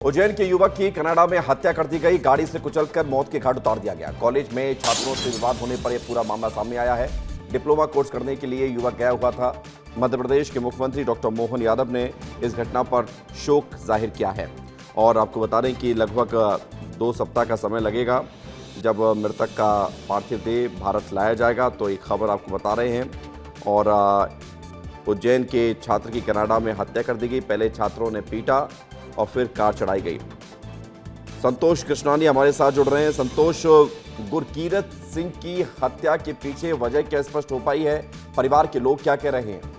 उज्जैन के युवक की कनाडा में हत्या कर दी गई, गाड़ी से कुचलकर मौत के घाट उतार दिया गया। कॉलेज में छात्रों से विवाद होने पर यह पूरा मामला सामने आया है। डिप्लोमा कोर्स करने के लिए युवक गया हुआ था। मध्य प्रदेश के मुख्यमंत्री डॉक्टर मोहन यादव ने इस घटना पर शोक जाहिर किया है और आपको बता दें कि लगभग 2 सप्ताह का समय लगेगा जब मृतक का पार्थिव देह भारत लाया जाएगा। तो एक खबर आपको बता रहे हैं। और उज्जैन के छात्र की कनाडा में हत्या कर दी गई। पहले छात्रों ने पीटा और फिर कार चढ़ाई गई। संतोष कृष्णानी हमारे साथ जुड़ रहे हैं। संतोष, गुरकीरत सिंह की हत्या के पीछे वजह क्या स्पष्ट हो पाई है? परिवार के लोग क्या कह रहे हैं?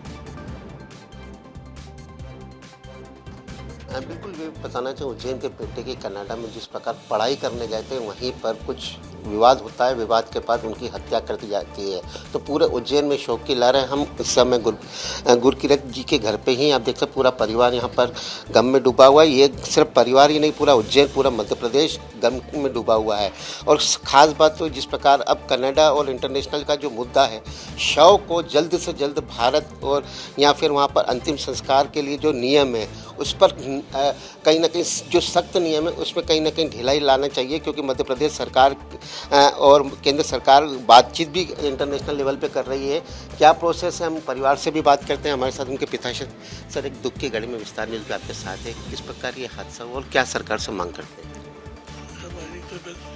बिल्कुल ये बताना चाहिए, उज्जैन के बेटे की कनाडा में जिस प्रकार पढ़ाई करने गए थे वहीं पर कुछ विवाद होता है। विवाद के बाद उनकी हत्या कर दी जाती है। तो पूरे उज्जैन में शोक की लहर है। हम इस समय गुरकीरत जी के घर पे ही आप देख सकते पूरा परिवार यहाँ पर गम में डूबा हुआ है। ये सिर्फ परिवार ही नहीं, पूरा उज्जैन, पूरा मध्य प्रदेश गम में डूबा हुआ है। और खास बात तो जिस प्रकार अब कनाडा और इंटरनेशनल का जो मुद्दा है, शव को जल्द से जल्द भारत और या फिर वहाँ पर अंतिम संस्कार के लिए जो नियम है उस पर कहीं ना कहीं जो सख्त नियम है उसमें कहीं ना कहीं ढिलाई लाना चाहिए, क्योंकि मध्य प्रदेश सरकार और केंद्र सरकार बातचीत भी इंटरनेशनल लेवल पे कर रही है। क्या प्रोसेस है, हम परिवार से भी बात करते हैं। हमारे साथ उनके पिता सर, एक दुख की घड़ी में विस्तार न्यूज़ भी आपके साथ है। किस प्रकार ये हादसा हुआ और क्या सरकार से मांग करते हैं? हमारी तो बस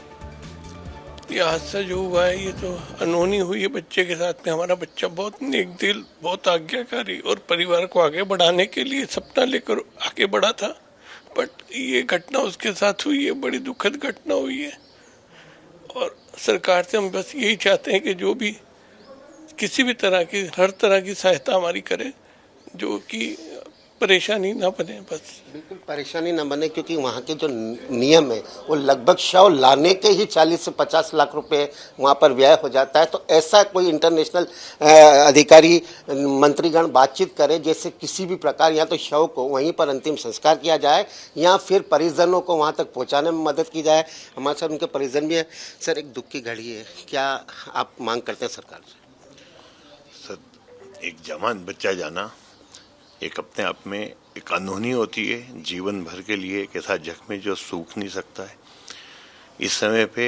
ये हादसा जो हुआ है ये तो अनहोनी हुई है बच्चे के साथ में। हमारा बच्चा बहुत नेक दिल, बहुत आज्ञाकारी और परिवार को आगे बढ़ाने के लिए सपना लेकर आगे बढ़ा था, बट ये घटना उसके साथ हुई है। बड़ी दुखद घटना हुई है और सरकार से हम बस यही चाहते हैं कि जो भी किसी भी तरह की, हर तरह की सहायता हमारी करे, जो कि परेशानी ना बने। बस बिल्कुल परेशानी न बने, क्योंकि वहाँ के जो नियम है वो लगभग शव लाने के ही 40 से 50 लाख रुपए वहाँ पर व्यय हो जाता है। तो ऐसा कोई इंटरनेशनल अधिकारी, मंत्रीगण बातचीत करें जैसे किसी भी प्रकार या तो शव को वहीं पर अंतिम संस्कार किया जाए या फिर परिजनों को वहाँ तक पहुँचाने में मदद की जाए। हमारे साथ उनके परिजन भी है। सर, एक दुख की घड़ी है, क्या आप मांग करते हैं सरकार से? सर, एक जवान बच्चा जाना एक अपने आप में एक अनहोनी होती है। जीवन भर के लिए एक ऐसा जख्म जो सूख नहीं सकता है। इस समय पे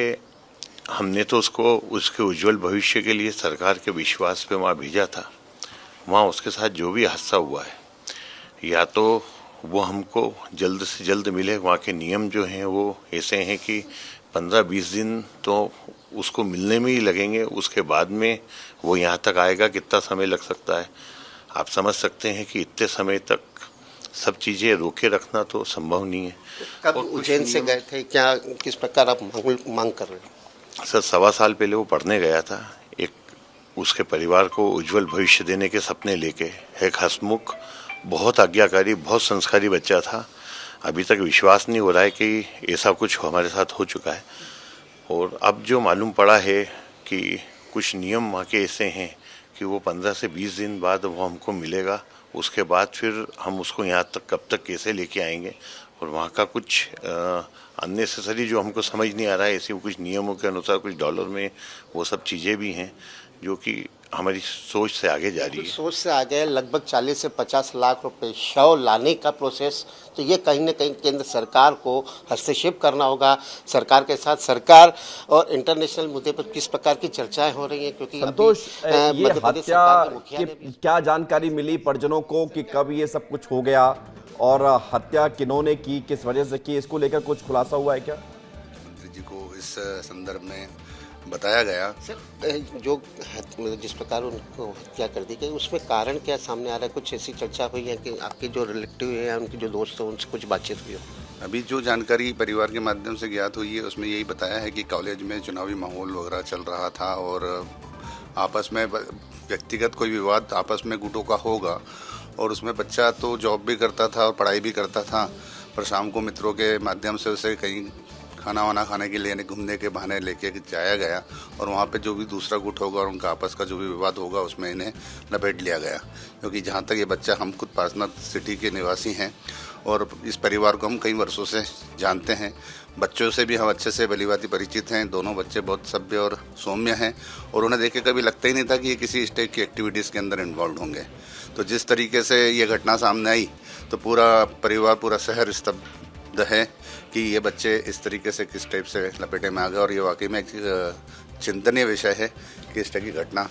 हमने तो उसको उसके उज्जवल भविष्य के लिए सरकार के विश्वास पे वहाँ भेजा था। वहाँ उसके साथ जो भी हादसा हुआ है, या तो वो हमको जल्द से जल्द मिले। वहाँ के नियम जो हैं वो ऐसे हैं कि 15-20 दिन तो उसको मिलने में ही लगेंगे। उसके बाद में वो यहाँ तक आएगा, कितना समय लग सकता है आप समझ सकते हैं कि इतने समय तक सब चीज़ें रोके रखना तो संभव नहीं है। कब उज्जैन से गए थे, क्या किस प्रकार आप मांग कर रहे हैं? सर, 1.25 साल पहले वो पढ़ने गया था। एक उसके परिवार को उज्जवल भविष्य देने के सपने लेके, एक हंसमुख, बहुत आज्ञाकारी, बहुत संस्कारी बच्चा था। अभी तक विश्वास नहीं हो रहा है कि ऐसा कुछ हमारे साथ हो चुका है। और अब जो मालूम पड़ा है कि कुछ नियम वहाँ के ऐसे हैं कि वो 15 से 20 दिन बाद वो हमको मिलेगा। उसके बाद फिर हम उसको यहाँ तक कब तक कैसे लेके आएंगे। और वहाँ का कुछ अननेसेसरी जो हमको समझ नहीं आ रहा है, ऐसे कुछ नियमों के अनुसार कुछ डॉलर में वो सब चीज़ें भी हैं जो कि हमारी सोच से आगे जा रही है। सोच से आगे लगभग 40 से 50 लाख रुपए शव लाने का प्रोसेस, तो ये कहीं ना कहीं केंद्र सरकार को हस्तक्षेप करना होगा। सरकार के साथ सरकार और इंटरनेशनल मुद्दे पर किस प्रकार की चर्चाएं हो रही हैं, क्योंकि संतोष, ये हत्या की क्या जानकारी मिली परिजनों को कि कब ये सब कुछ हो गया और हत्या किन्होंने की, किस वजह से की, इसको लेकर कुछ खुलासा हुआ है क्या? मंत्री जी को इस संदर्भ में बताया गया। सर, जो जिस प्रकार उनको हत्या कर दी गई उसमें कारण क्या सामने आ रहा है? कुछ ऐसी चर्चा हुई है कि आपके जो रिलेटिव है या उनके जो दोस्त हैं उनसे कुछ बातचीत हुई हो? अभी जो जानकारी परिवार के माध्यम से ज्ञात हुई है उसमें यही बताया है कि कॉलेज में चुनावी माहौल वगैरह चल रहा था और आपस में व्यक्तिगत कोई विवाद आपस में गुटों का होगा। और उसमें बच्चा तो जॉब भी करता था और पढ़ाई भी करता था, पर शाम को मित्रों के माध्यम से उसे कहीं खाना वाना खाने के लिए घूमने के बहाने लेके जाया गया और वहाँ पे जो भी दूसरा गुट होगा और उनका आपस का जो भी विवाद होगा उसमें इन्हें लपेट लिया गया। क्योंकि जहाँ तक ये बच्चा, हम खुद पार्सनाथ सिटी के निवासी हैं और इस परिवार को हम कई वर्षों से जानते हैं। बच्चों से भी हम अच्छे से भलीभांति परिचित हैं। दोनों बच्चे बहुत सभ्य और सौम्य हैं और उन्हें देख के कभी लगता ही नहीं था कि ये किसी इस टाइप की एक्टिविटीज़ के अंदर इन्वॉल्व होंगे। तो जिस तरीके से ये घटना सामने आई तो पूरा परिवार, पूरा शहर स्तब्ध है कि ये बच्चे इस तरीके से किस टाइप से लपेटे में आ गए, और ये वाकई में एक चिंतनीय विषय है कि इस तरह की घटना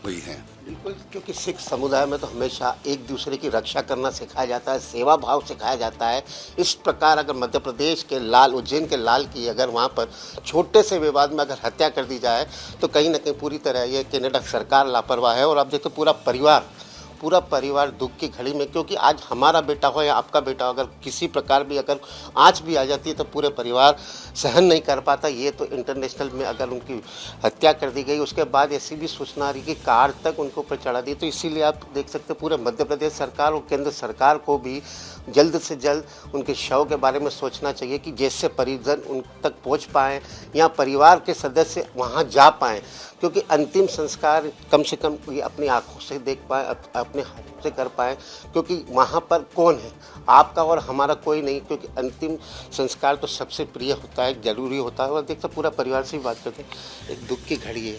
हुई है। बिल्कुल, क्योंकि सिख समुदाय में तो हमेशा एक दूसरे की रक्षा करना सिखाया जाता है, सेवा भाव सिखाया जाता है। इस प्रकार अगर मध्य प्रदेश के लाल, उज्जैन के लाल की अगर वहाँ पर छोटे से विवाद में अगर हत्या कर दी जाए तो कहीं ना कहीं पूरी तरह ये कनाडा सरकार लापरवाह है। और आप देखो पूरा परिवार दुख की घड़ी में, क्योंकि आज हमारा बेटा हो या आपका बेटा हो, अगर किसी प्रकार भी अगर आँच भी आ जाती है तो पूरे परिवार सहन नहीं कर पाता। ये तो इंटरनेशनल में अगर उनकी हत्या कर दी गई, उसके बाद ऐसी भी सूचना आ रही कि कार तक उनके ऊपर चढ़ा दी। तो इसीलिए आप देख सकते हैं पूरे मध्य प्रदेश सरकार और केंद्र सरकार को भी जल्द से जल्द उनके शव के बारे में सोचना चाहिए कि जैसे परिजन उन तक पहुंच पाएँ या परिवार के सदस्य वहां जा पाएँ, क्योंकि अंतिम संस्कार कम से कम ये अपनी आंखों से देख पाएँ, अपने हाथों से कर पाएँ, क्योंकि वहाँ पर कौन है, आपका और हमारा कोई नहीं, क्योंकि अंतिम संस्कार तो सबसे प्रिय होता है, जरूरी होता है। और देखते पूरा परिवार से ही बात करते हैं, एक दुख की घड़ी है।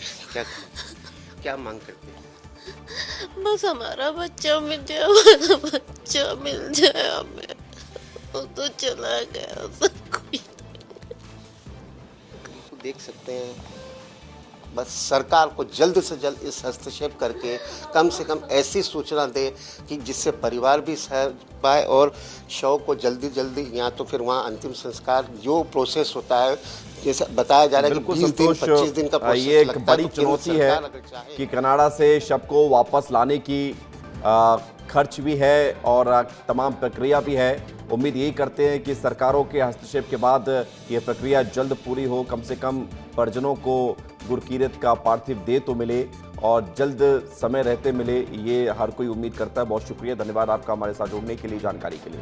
क्या मांग करते हैं? बस हमारा बच्चा मिल जाए, हमारा बच्चा मिल जाए हमें। वो तो चला गया, सब कोई देख सकते हैं। बस सरकार को जल्द से जल्द इस हस्तक्षेप करके कम से कम ऐसी सूचना दे कि जिससे परिवार भी सह पाए और शव को जल्दी या तो फिर वहाँ अंतिम संस्कार जो प्रोसेस होता है, जैसे बताया जा रहा है कि 20 दिन 25 दिन का प्रोसेस ये एक लगता है। बड़ी तो चुनौती है कि कनाडा से शव को वापस लाने की खर्च भी है और तमाम प्रक्रिया भी है। उम्मीद यही करते हैं कि सरकारों के हस्तक्षेप के बाद ये प्रक्रिया जल्द पूरी हो, कम से कम परिजनों को गुरकीरत का पार्थिव देह तो मिले और जल्द समय रहते मिले, ये हर कोई उम्मीद करता है। बहुत शुक्रिया, धन्यवाद आपका हमारे साथ जुड़ने के लिए, जानकारी के लिए।